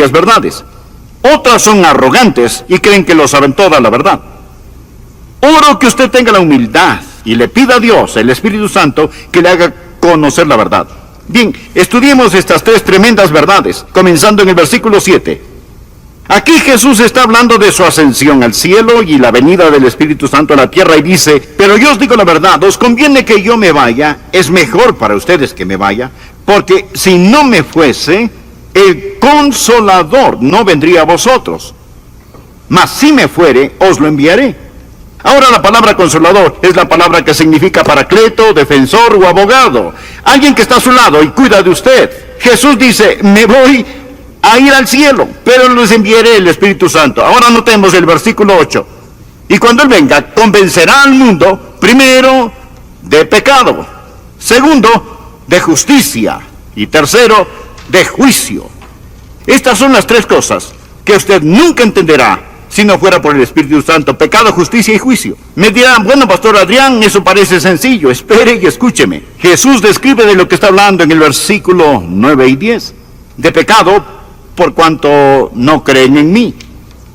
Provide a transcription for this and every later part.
medias verdades. Otras son arrogantes y creen que lo saben toda la verdad. Oro que usted tenga la humildad y le pida a Dios, el Espíritu Santo, que le haga conocer la verdad. Bien, estudiemos estas tres tremendas verdades, comenzando en el versículo 7. Aquí Jesús está hablando de su ascensión al cielo y la venida del Espíritu Santo a la tierra y dice: pero yo os digo la verdad, os conviene que yo me vaya, es mejor para ustedes que me vaya, porque si no me fuese, el Consolador no vendría a vosotros, mas si me fuere, os lo enviaré. Ahora la palabra consolador es la palabra que significa paracleto, defensor o abogado, alguien que está a su lado y cuida de usted. Jesús dice: me voy a ir al cielo, pero les enviaré el Espíritu Santo. Ahora notemos el versículo 8. Y cuando Él venga, convencerá al mundo, primero, de pecado, segundo, de justicia, y tercero, de juicio. Estas son las tres cosas que usted nunca entenderá si no fuera por el Espíritu Santo: pecado, justicia y juicio. Me dirán: bueno, Pastor Adrián, eso parece sencillo. Espere y escúcheme. Jesús describe de lo que está hablando en el versículo 9 y 10. De pecado, por cuanto no creen en mí.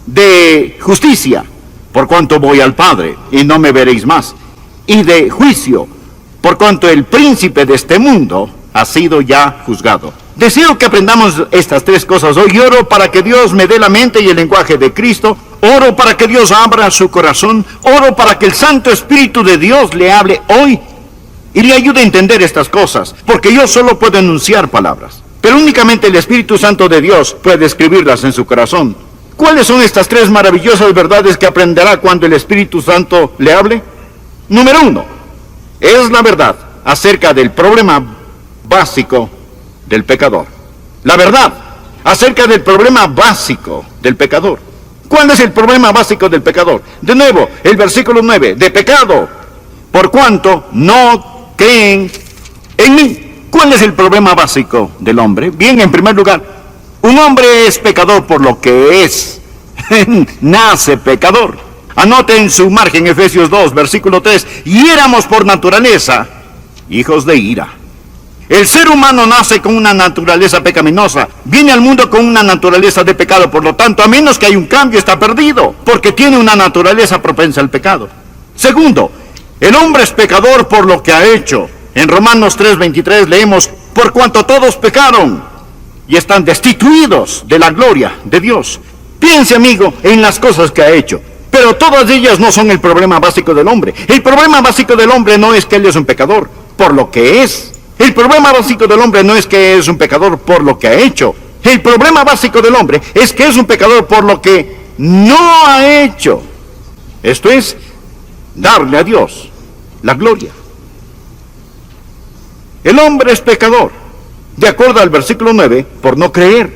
De justicia, por cuanto voy al Padre y no me veréis más. Y de juicio, por cuanto el príncipe de este mundo ha sido ya juzgado. Deseo que aprendamos estas tres cosas hoy. Oro para que Dios me dé la mente y el lenguaje de Cristo. Oro para que Dios abra su corazón. Oro para que el Santo Espíritu de Dios le hable hoy y le ayude a entender estas cosas, porque yo solo puedo enunciar palabras, pero únicamente el Espíritu Santo de Dios puede escribirlas en su corazón. ¿Cuáles son estas tres maravillosas verdades que aprenderá cuando el Espíritu Santo le hable? Número 1, es la verdad acerca del problema básico del pecador. La verdad acerca del problema básico del pecador. ¿Cuál es el problema básico del pecador? De nuevo, el versículo 9, de pecado, por cuanto no creen en mí. ¿Cuál es el problema básico del hombre? Bien, en primer lugar, un hombre es pecador por lo que es. Nace pecador. Anote en su margen Efesios 2, versículo 3, y éramos por naturaleza hijos de ira. El ser humano nace con una naturaleza pecaminosa, viene al mundo con una naturaleza de pecado, por lo tanto, a menos que haya un cambio, está perdido, porque tiene una naturaleza propensa al pecado. Segundo, el hombre es pecador por lo que ha hecho. En Romanos 3:23 leemos: por cuanto todos pecaron y están destituidos de la gloria de Dios. Piense, amigo, en las cosas que ha hecho, pero todas ellas no son el problema básico del hombre. El problema básico del hombre no es que él es un pecador por lo que es. El problema básico del hombre no es que es un pecador por lo que ha hecho. El problema básico del hombre es que es un pecador por lo que no ha hecho. Esto es, darle a Dios la gloria. El hombre es pecador, de acuerdo al versículo 9, por no creer.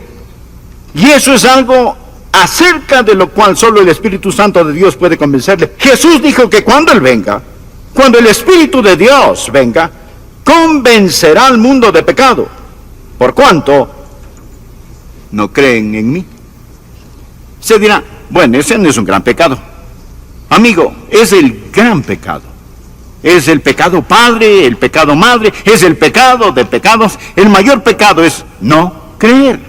Y eso es algo acerca de lo cual solo el Espíritu Santo de Dios puede convencerle. Jesús dijo que cuando Él venga, cuando el Espíritu de Dios venga, convencerá al mundo de pecado, por cuanto no creen en mí. Se dirá: bueno, ese no es un gran pecado. Amigo, es el gran pecado. Es el pecado padre, el pecado madre, es el pecado de pecados. El mayor pecado es no creer.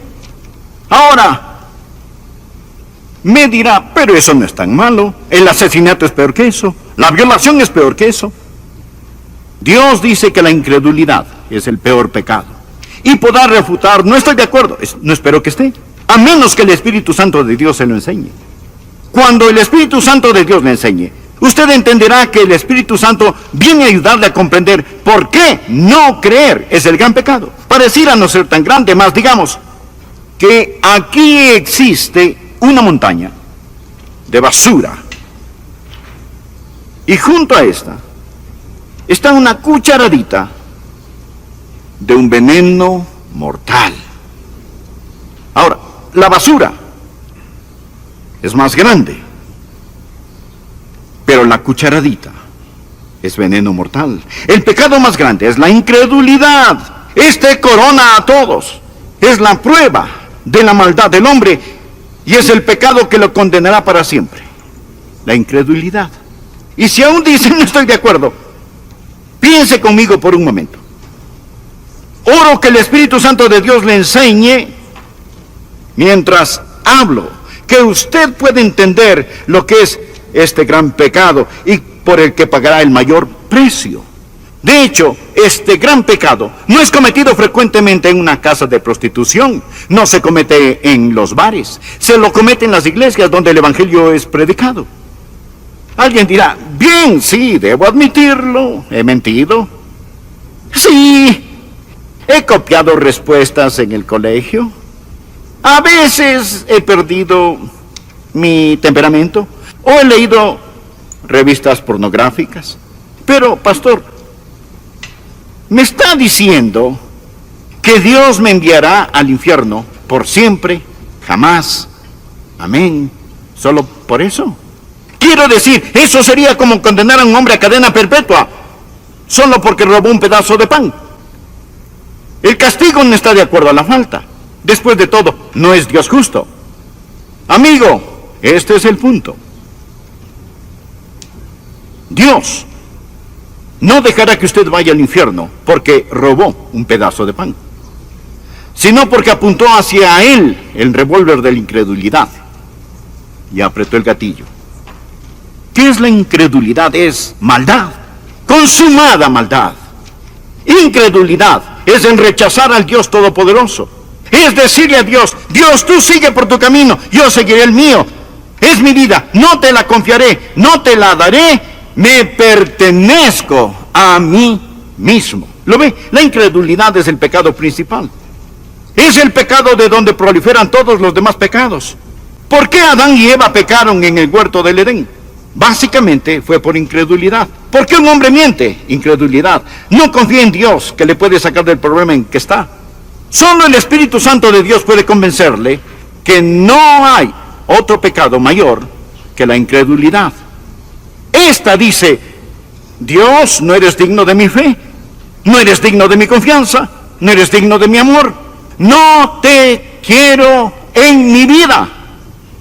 Ahora, me dirá: pero eso no es tan malo. El asesinato es peor que eso. La violación es peor que eso. Dios dice que la incredulidad es el peor pecado. Y podrá refutar: no estoy de acuerdo, no espero que esté, a menos que el Espíritu Santo de Dios se lo enseñe. Cuando el Espíritu Santo de Dios le enseñe, usted entenderá que el Espíritu Santo viene a ayudarle a comprender por qué no creer es el gran pecado. Pareciera no ser tan grande, más digamos que aquí existe una montaña de basura, y junto a esta está una cucharadita de un veneno mortal. Ahora, la basura es más grande, pero la cucharadita es veneno mortal. El pecado más grande es la incredulidad. Este corona a todos. Es la prueba de la maldad del hombre y es el pecado que lo condenará para siempre. La incredulidad. Y si aún dicen no estoy de acuerdo, piense conmigo por un momento. Oro que el Espíritu Santo de Dios le enseñe mientras hablo, que usted puede entender lo que es este gran pecado y por el que pagará el mayor precio. De hecho, este gran pecado no es cometido frecuentemente en una casa de prostitución, no se comete en los bares, se lo comete en las iglesias donde el evangelio es predicado. Alguien dirá, bien, sí, debo admitirlo, he mentido. Sí, he copiado respuestas en el colegio. A veces he perdido mi temperamento o he leído revistas pornográficas. Pero, pastor, ¿me está diciendo que Dios me enviará al infierno por siempre, jamás, amén, solo por eso? Quiero decir, eso sería como condenar a un hombre a cadena perpetua, solo porque robó un pedazo de pan. El castigo no está de acuerdo a la falta. Después de todo, no es Dios justo. Amigo, este es el punto. Dios no dejará que usted vaya al infierno porque robó un pedazo de pan, sino porque apuntó hacia él el revólver de la incredulidad y apretó el gatillo. ¿Qué es la incredulidad? Es maldad, consumada maldad. Incredulidad es en rechazar al Dios Todopoderoso. Es decirle a Dios, Dios, tú sigue por tu camino, yo seguiré el mío. Es mi vida, no te la confiaré, no te la daré, me pertenezco a mí mismo. ¿Lo ve? La incredulidad es el pecado principal. Es el pecado de donde proliferan todos los demás pecados. ¿Por qué Adán y Eva pecaron en el huerto del Edén? Básicamente fue por incredulidad. ¿Por qué un hombre miente? Incredulidad. No confía en Dios que le puede sacar del problema en que está. Solo el Espíritu Santo de Dios puede convencerle que no hay otro pecado mayor que la incredulidad. Esta dice, Dios, no eres digno de mi fe, no eres digno de mi confianza, no eres digno de mi amor, no te quiero en mi vida.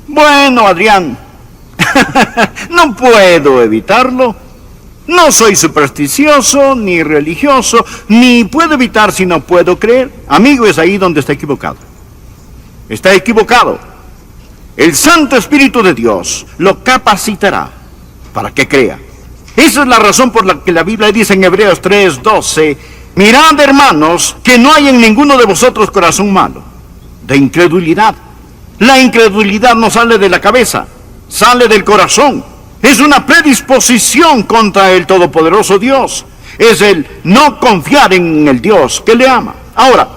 Bueno, Adrián, no puedo evitarlo. No soy supersticioso, ni religioso, ni puedo evitar si no puedo creer. Amigo, es ahí donde está equivocado. Está equivocado. El Santo Espíritu de Dios lo capacitará para que crea. Esa es la razón por la que la Biblia dice en Hebreos 3:12, mirad, hermanos, que no hay en ninguno de vosotros corazón malo, de incredulidad. La incredulidad no sale de la cabeza, sale del corazón. Es una predisposición contra el Todopoderoso Dios. Es el no confiar en el Dios que le ama. Ahora,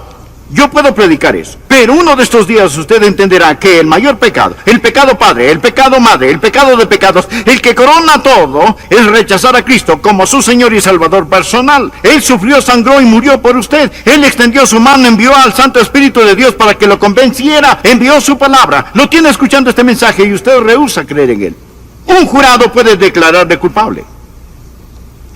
yo puedo predicar eso, pero uno de estos días usted entenderá que el mayor pecado, el pecado padre, el pecado madre, el pecado de pecados, el que corona todo, es rechazar a Cristo como su Señor y Salvador personal. Él sufrió, sangró y murió por usted. Él extendió su mano, envió al Santo Espíritu de Dios para que lo convenciera, envió su palabra. Lo tiene escuchando este mensaje y usted rehúsa creer en él. Un jurado puede declararle culpable.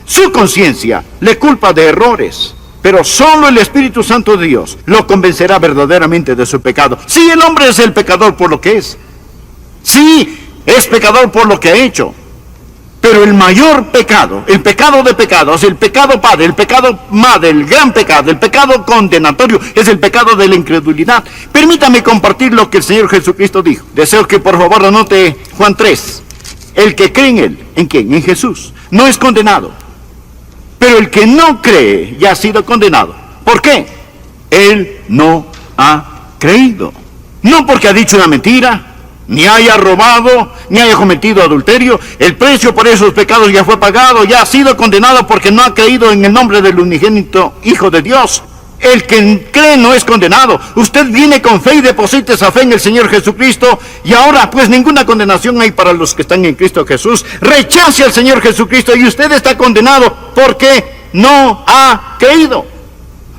Su conciencia le culpa de errores, pero solo el Espíritu Santo de Dios lo convencerá verdaderamente de su pecado. Sí, el hombre es el pecador por lo que es. Sí, es pecador por lo que ha hecho. Pero el mayor pecado, el pecado de pecados, el pecado padre, el pecado madre, el gran pecado, el pecado condenatorio, es el pecado de la incredulidad. Permítame compartir lo que el Señor Jesucristo dijo. Deseo que por favor anote Juan 3. El que cree en Él, ¿en quién? En Jesús, no es condenado. Pero el que no cree ya ha sido condenado. ¿Por qué? Él no ha creído. No porque ha dicho una mentira, ni haya robado, ni haya cometido adulterio. El precio por esos pecados ya fue pagado, ya ha sido condenado porque no ha creído en el nombre del unigénito Hijo de Dios. El que cree no es condenado. Usted viene con fe y deposita esa fe en el Señor Jesucristo. Y ahora pues ninguna condenación hay para los que están en Cristo Jesús. Rechace al Señor Jesucristo y usted está condenado porque no ha creído.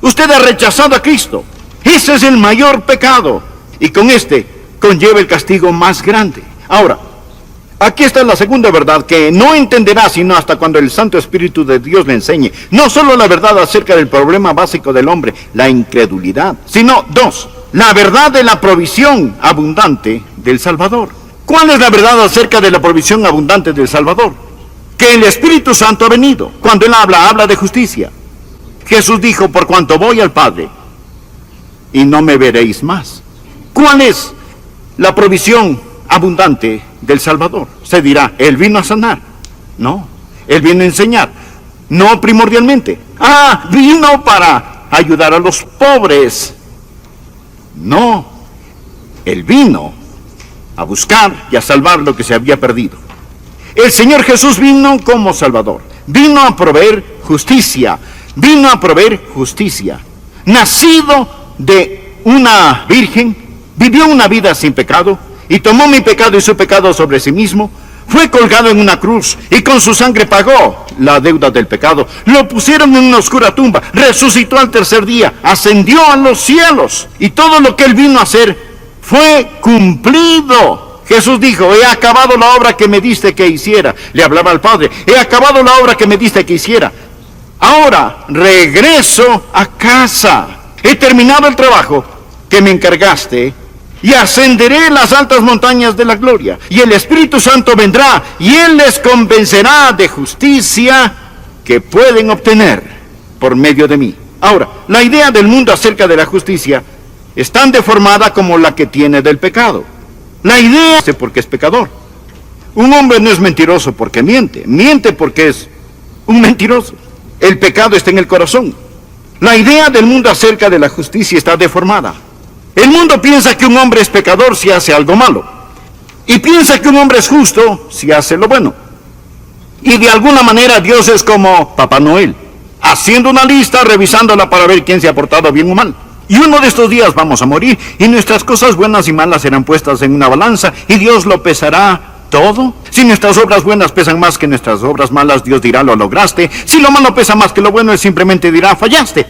Usted ha rechazado a Cristo. Ese es el mayor pecado. Y con este conlleva el castigo más grande. Ahora, aquí está la segunda verdad que no entenderá sino hasta cuando el Santo Espíritu de Dios le enseñe. No solo la verdad acerca del problema básico del hombre, la incredulidad, sino dos, la verdad de la provisión abundante del Salvador. ¿Cuál es la verdad acerca de la provisión abundante del Salvador? Que el Espíritu Santo ha venido. Cuando Él habla de justicia. Jesús dijo, por cuanto voy al Padre, y no me veréis más. ¿Cuál es la provisión abundante del Salvador? Se dirá, Él vino a sanar. No, Él vino a enseñar. No primordialmente. Vino para ayudar a los pobres. No, Él vino a buscar y a salvar lo que se había perdido. El Señor Jesús vino como Salvador. Vino a proveer justicia. Vino a proveer justicia. Nacido de una virgen, vivió una vida sin pecado y tomó mi pecado y su pecado sobre sí mismo. Fue colgado en una cruz y con su sangre pagó la deuda del pecado. Lo pusieron en una oscura tumba. Resucitó al tercer día. Ascendió a los cielos. Y todo lo que Él vino a hacer fue cumplido. Jesús dijo, he acabado la obra que me diste que hiciera. Le hablaba al Padre. He acabado la obra que me diste que hiciera. Ahora regreso a casa. He terminado el trabajo que me encargaste. Y ascenderé las altas montañas de la gloria. Y el Espíritu Santo vendrá y Él les convencerá de justicia que pueden obtener por medio de mí. Ahora, la idea del mundo acerca de la justicia es tan deformada como la que tiene del pecado. La idea es porque es pecador. Un hombre no es mentiroso porque miente. Miente porque es un mentiroso. El pecado está en el corazón. La idea del mundo acerca de la justicia está deformada. El mundo piensa que un hombre es pecador si hace algo malo. Y piensa que un hombre es justo si hace lo bueno. Y de alguna manera Dios es como Papá Noel, haciendo una lista, revisándola para ver quién se ha portado bien o mal. Y uno de estos días vamos a morir y nuestras cosas buenas y malas serán puestas en una balanza y Dios lo pesará todo. Si nuestras obras buenas pesan más que nuestras obras malas, Dios dirá, lo lograste. Si lo malo pesa más que lo bueno, Él simplemente dirá, fallaste.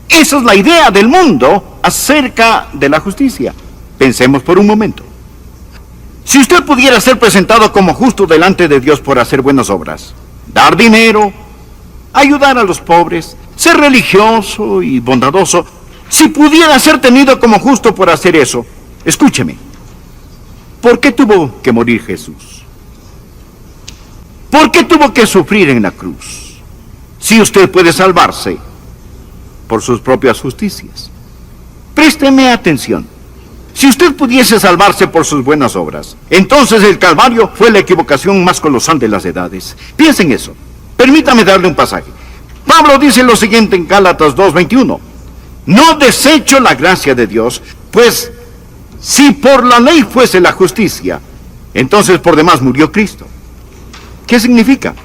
Esa es la idea del mundo acerca de la justicia. Pensemos por un momento. Si usted pudiera ser presentado como justo delante de Dios por hacer buenas obras, dar dinero, ayudar a los pobres, ser religioso y bondadoso, si pudiera ser tenido como justo por hacer eso, escúcheme, ¿por qué tuvo que morir Jesús? ¿Por qué tuvo que sufrir en la cruz? Si usted puede salvarse por sus propias justicias. Présteme atención. Si usted pudiese salvarse por sus buenas obras, entonces el Calvario fue la equivocación más colosal de las edades. Piensen eso. Permítame darle un pasaje. Pablo dice lo siguiente en Gálatas 2:21. No desecho la gracia de Dios, pues si por la ley fuese la justicia, entonces por demás murió Cristo. ¿Qué significa?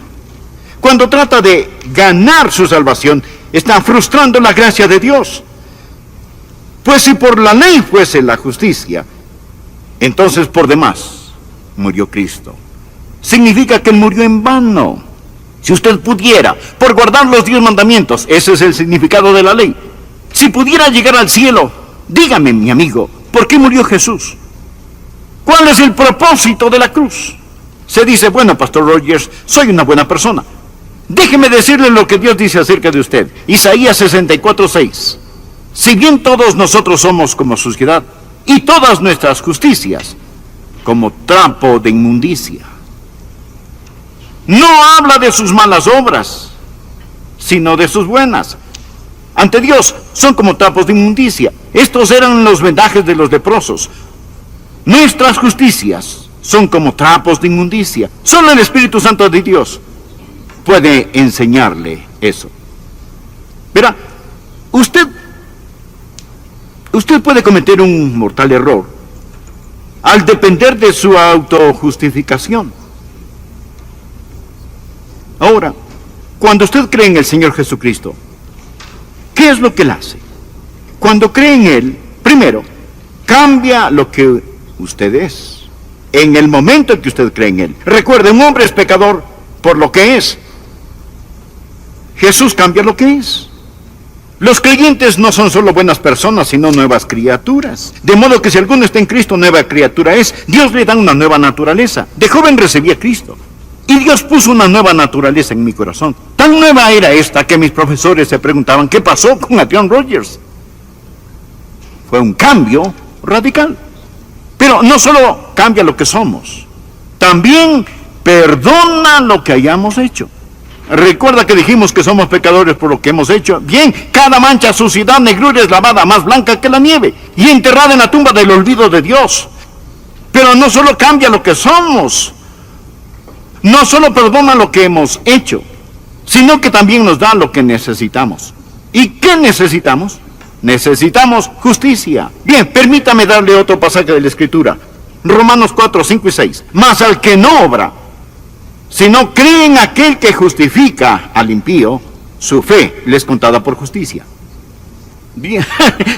Cuando trata de ganar su salvación, está frustrando la gracia de Dios. Pues si por la ley fuese la justicia, entonces por demás murió Cristo. Significa que Él murió en vano. Si usted pudiera, por guardar los 10 mandamientos, ese es el significado de la ley. Si pudiera llegar al cielo, dígame, mi amigo, ¿por qué murió Jesús? ¿Cuál es el propósito de la cruz? Se dice, bueno, Pastor Rogers, soy una buena persona. Déjeme decirle lo que Dios dice acerca de usted. Isaías 64:6. Si bien todos nosotros somos como suciedad, y todas nuestras justicias como trapo de inmundicia. No habla de sus malas obras, sino de sus buenas. Ante Dios son como trapos de inmundicia. Estos eran los vendajes de los leprosos. Nuestras justicias son como trapos de inmundicia. Solo el Espíritu Santo de Dios puede enseñarle eso. Verá, usted puede cometer un mortal error al depender de su autojustificación. Ahora, cuando usted cree en el Señor Jesucristo, ¿qué es lo que Él hace? Cuando cree en Él, primero, cambia lo que usted es. En el momento en que usted cree en Él. Recuerde, un hombre es pecador por lo que es. Jesús cambia lo que es. Los creyentes no son solo buenas personas, sino nuevas criaturas. De modo que si alguno está en Cristo, nueva criatura es. Dios le da una nueva naturaleza. De joven recibí a Cristo. Y Dios puso una nueva naturaleza en mi corazón. Tan nueva era esta que mis profesores se preguntaban, ¿qué pasó con Adrian Rogers? Fue un cambio radical. Pero no solo cambia lo que somos, también perdona lo que hayamos hecho. ¿Recuerda que dijimos que somos pecadores por lo que hemos hecho? Bien, cada mancha, suciedad, negrura es lavada más blanca que la nieve y enterrada en la tumba del olvido de Dios. Pero no solo cambia lo que somos, no solo perdona lo que hemos hecho, sino que también nos da lo que necesitamos. ¿Y qué necesitamos? Necesitamos justicia. Bien, permítame darle otro pasaje de la Escritura. Romanos 4, 5 y 6. Mas al que no obra, sino cree en aquel que justifica al impío, su fe le es contada por justicia. Bien,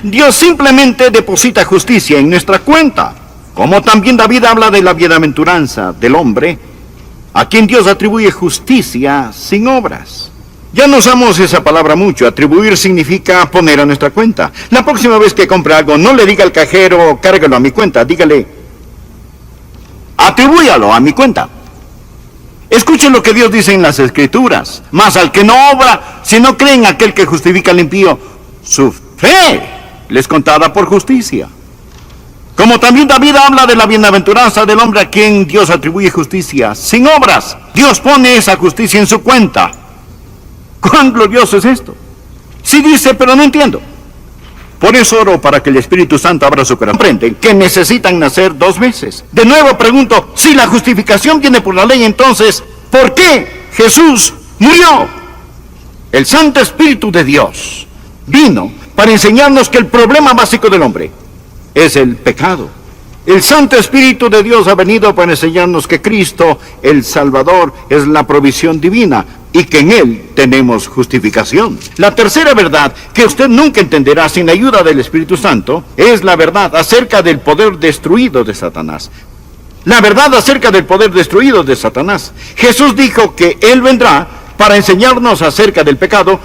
Dios simplemente deposita justicia en nuestra cuenta. Como también David habla de la bienaventuranza del hombre, a quien Dios atribuye justicia sin obras. Ya no usamos esa palabra mucho. Atribuir significa poner a nuestra cuenta. La próxima vez que compre algo, no le diga al cajero, cárgalo a mi cuenta. Dígale, atribúyalo a mi cuenta. Escuchen lo que Dios dice en las Escrituras. Mas al que no obra, si no cree en aquel que justifica al impío, su fe le es contada por justicia. Como también David habla de la bienaventuranza del hombre a quien Dios atribuye justicia sin obras. Dios pone esa justicia en su cuenta. ¿Cuán glorioso es esto? Sí dice, pero no entiendo. Por eso oro para que el Espíritu Santo abra su corazón. Comprenden que necesitan nacer 2 veces. De nuevo pregunto, si la justificación viene por la ley, entonces, ¿por qué Jesús murió? El Santo Espíritu de Dios vino para enseñarnos que el problema básico del hombre es el pecado. El Santo Espíritu de Dios ha venido para enseñarnos que Cristo, el Salvador, es la provisión divina y que en Él tenemos justificación. La tercera verdad que usted nunca entenderá sin la ayuda del Espíritu Santo es la verdad acerca del poder destruido de Satanás. La verdad acerca del poder destruido de Satanás. Jesús dijo que Él vendrá para enseñarnos acerca del pecado.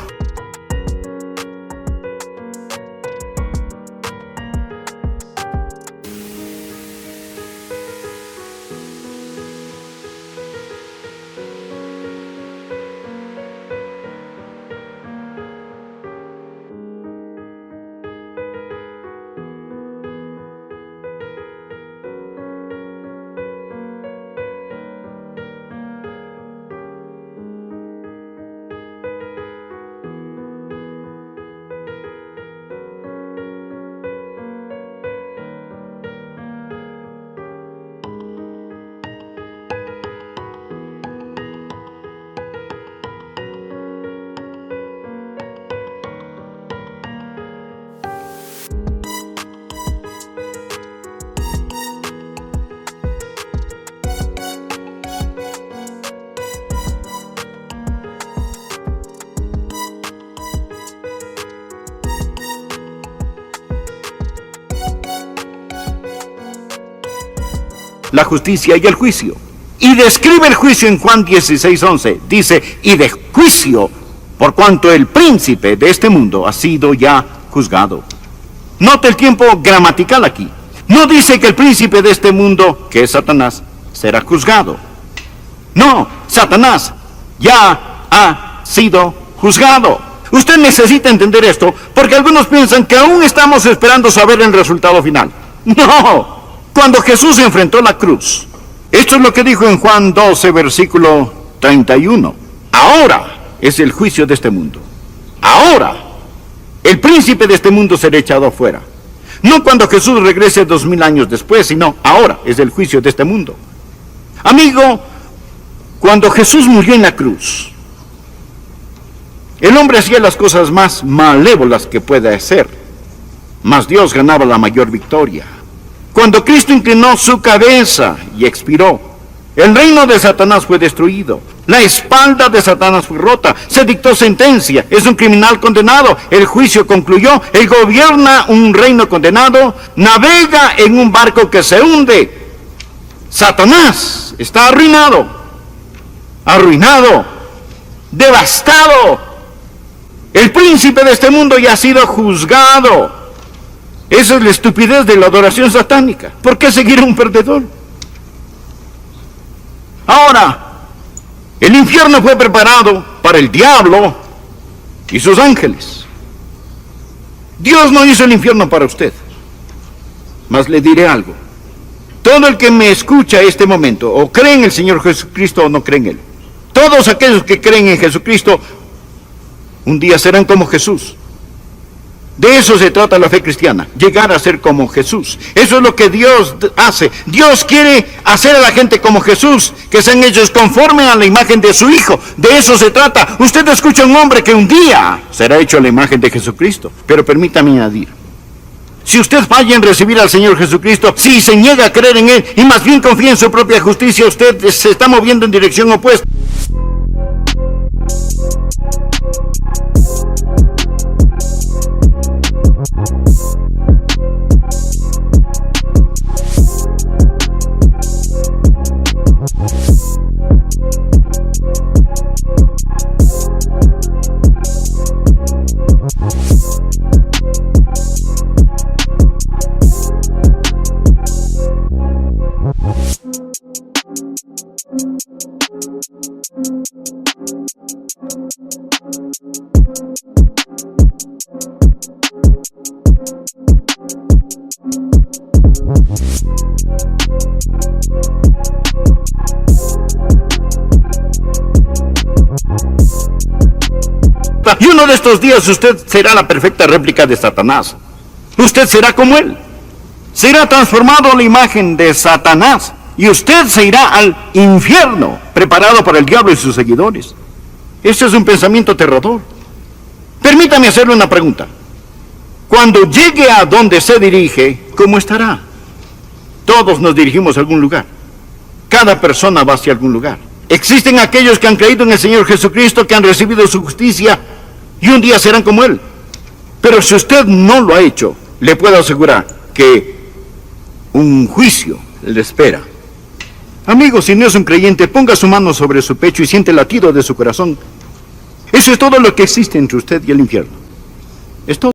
La justicia y el juicio. Y describe el juicio en Juan 16:11. Dice, y de juicio, por cuanto el príncipe de este mundo ha sido ya juzgado. Note el tiempo gramatical aquí. No dice que el príncipe de este mundo, que es Satanás, será juzgado. No, Satanás ya ha sido juzgado. Usted necesita entender esto, porque algunos piensan que aún estamos esperando saber el resultado final. No. Cuando Jesús se enfrentó a la cruz, esto es lo que dijo en Juan 12, versículo 31. Ahora es el juicio de este mundo. Ahora, el príncipe de este mundo será echado afuera. No cuando Jesús regrese 2000 años después, sino ahora es el juicio de este mundo. Amigo, cuando Jesús murió en la cruz, el hombre hacía las cosas más malévolas que puede hacer, mas Dios ganaba la mayor victoria. Cuando Cristo inclinó su cabeza y expiró, el reino de Satanás fue destruido. La espalda de Satanás fue rota. Se dictó sentencia. Es un criminal condenado. El juicio concluyó. Él gobierna un reino condenado. Navega en un barco que se hunde. Satanás está arruinado. Arruinado. Devastado. El príncipe de este mundo ya ha sido juzgado. Esa es la estupidez de la adoración satánica. ¿Por qué seguir a un perdedor? Ahora, el infierno fue preparado para el diablo y sus ángeles. Dios no hizo el infierno para usted. Mas le diré algo. Todo el que me escucha en este momento, o cree en el Señor Jesucristo o no cree en Él, Todos aquellos que creen en Jesucristo un día serán como Jesús. De eso se trata la fe cristiana, llegar a ser como Jesús. Eso es lo que Dios hace. Dios quiere hacer a la gente como Jesús, que sean hechos conforme a la imagen de su Hijo. De eso se trata. Usted escucha a un hombre que un día será hecho a la imagen de Jesucristo. Pero permítame añadir, si usted falla en recibir al Señor Jesucristo, si se niega a creer en Él y más bien confía en su propia justicia, usted se está moviendo en dirección opuesta. Y uno de estos días usted será la perfecta réplica de Satanás. Usted será como él. Será transformado a la imagen de Satanás. Y usted se irá al infierno, preparado para el diablo y sus seguidores. Ese es un pensamiento aterrador. Permítame hacerle una pregunta. Cuando llegue a donde se dirige, ¿cómo estará? Todos nos dirigimos a algún lugar. Cada persona va hacia algún lugar. Existen aquellos que han creído en el Señor Jesucristo, que han recibido su justicia, y un día serán como Él. Pero si usted no lo ha hecho, le puedo asegurar que un juicio le espera. Amigo, si no es un creyente, ponga su mano sobre su pecho y siente el latido de su corazón. Eso es todo lo que existe entre usted y el infierno. Es todo.